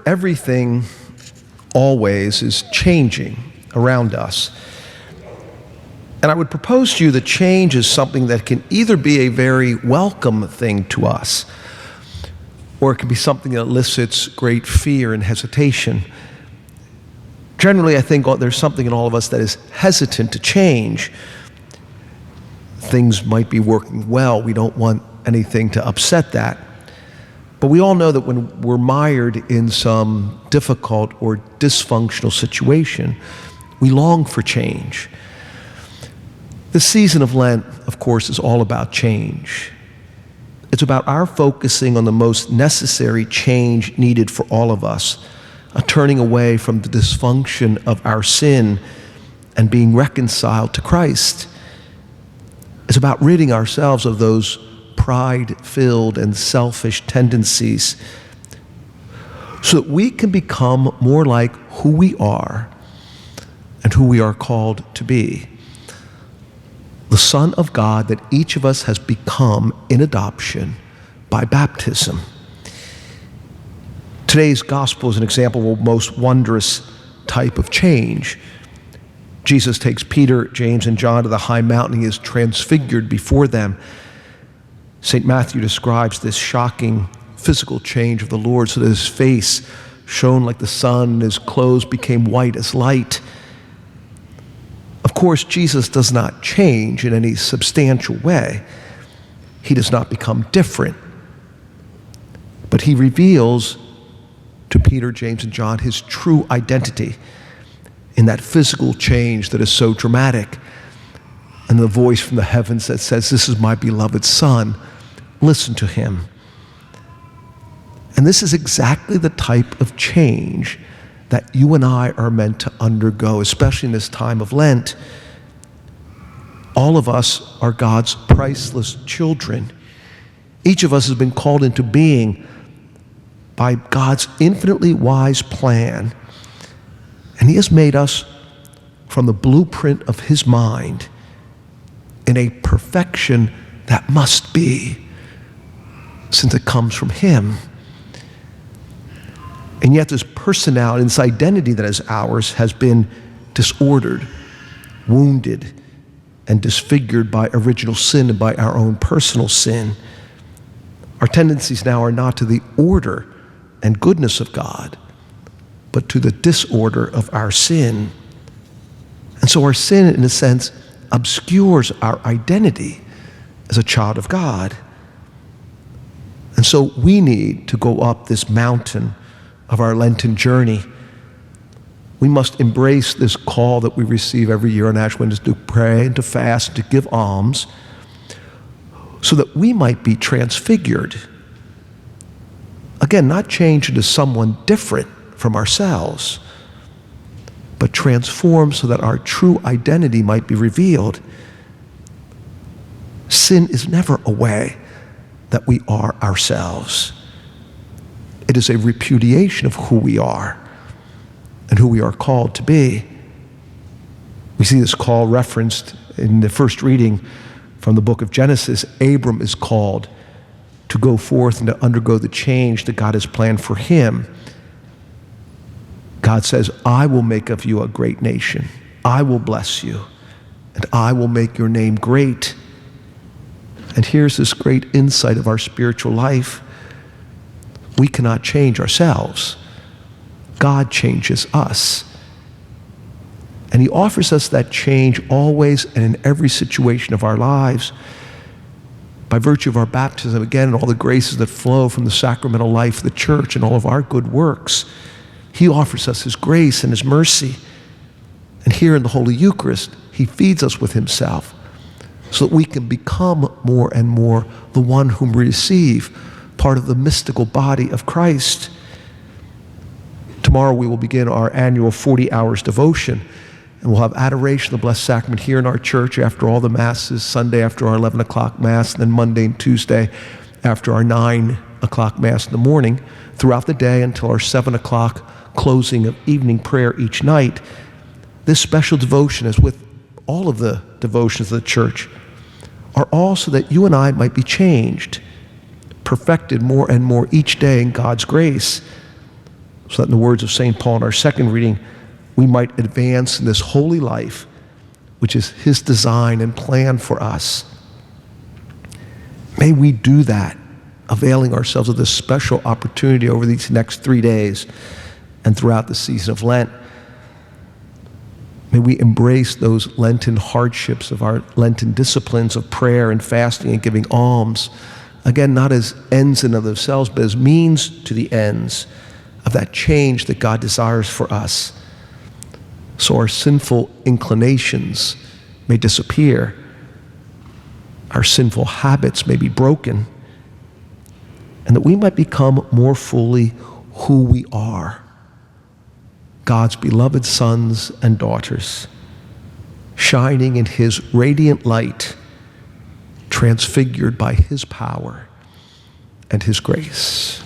Everything always is changing around us. And I would propose to you that change is something that can either be a very welcome thing to us, or it can be something that elicits great fear and hesitation. Generally, I think there's something in all of us that is hesitant to change. Things might be working well. We don't want anything to upset that. But we all know that when we're mired in some difficult or dysfunctional situation, we long for change. The season of Lent, of course, is all about change. It's about our focusing on the most necessary change needed for all of us, a turning away from the dysfunction of our sin and being reconciled to Christ. It's about ridding ourselves of those pride-filled and selfish tendencies so that we can become more like who we are and who we are called to be. The Son of God that each of us has become in adoption by baptism. Today's gospel is an example of a most wondrous type of change. Jesus takes Peter, James, and John to the high mountain. He is transfigured before them. St. Matthew describes this shocking physical change of the Lord so that his face shone like the sun and his clothes became white as light. Of course, Jesus does not change in any substantial way. He does not become different. But he reveals to Peter, James, and John his true identity in that physical change that is so dramatic. And the voice from the heavens that says, "This is my beloved Son, listen to him." And this is exactly the type of change that you and I are meant to undergo, especially in this time of Lent. All of us are God's priceless children. Each of us has been called into being by God's infinitely wise plan. And he has made us from the blueprint of his mind in a perfection that must be, since it comes from him. And yet this personality, this identity that is ours, has been disordered, wounded, and disfigured by original sin and by our own personal sin. Our tendencies now are not to the order and goodness of God, but to the disorder of our sin. And so our sin, in a sense, obscures our identity as a child of God. And so we need to go up this mountain of our Lenten journey. We must embrace this call that we receive every year on Ash Wednesday to pray and to fast and to give alms so that we might be transfigured. Again, not changed into someone different from ourselves, but transformed so that our true identity might be revealed. Sin is never a way that we are ourselves. It is a repudiation of who we are and who we are called to be. We see this call referenced in the first reading from the book of Genesis. Abram is called to go forth and to undergo the change that God has planned for him. God says, "I will make of you a great nation. I will bless you, and I will make your name great." And here's this great insight of our spiritual life. We cannot change ourselves. God changes us. And he offers us that change always and in every situation of our lives. By virtue of our baptism, again, and all the graces that flow from the sacramental life of the church and all of our good works, he offers us his grace and his mercy. And here in the Holy Eucharist, he feeds us with himself so that we can become more and more the one whom we receive, part of the mystical body of Christ. Tomorrow we will begin our annual 40 hours devotion, and we'll have adoration of the Blessed Sacrament here in our church after all the Masses, Sunday after our 11 o'clock Mass, and then Monday and Tuesday after our 9 o'clock Mass in the morning, throughout the day until our 7 o'clock closing of evening prayer each night. This special devotion, as with all of the devotions of the church, are all so that you and I might be changed, perfected more and more each day in God's grace, so that in the words of St. Paul in our second reading, we might advance in this holy life, which is his design and plan for us. May we do that, availing ourselves of this special opportunity over these next 3 days and throughout the season of Lent. May we embrace those Lenten hardships of our Lenten disciplines of prayer and fasting and giving alms, again, not as ends in of themselves, but as means to the ends of that change that God desires for us. So our sinful inclinations may disappear, our sinful habits may be broken, and that we might become more fully who we are, God's beloved sons and daughters, shining in his radiant light, transfigured by his power and his grace.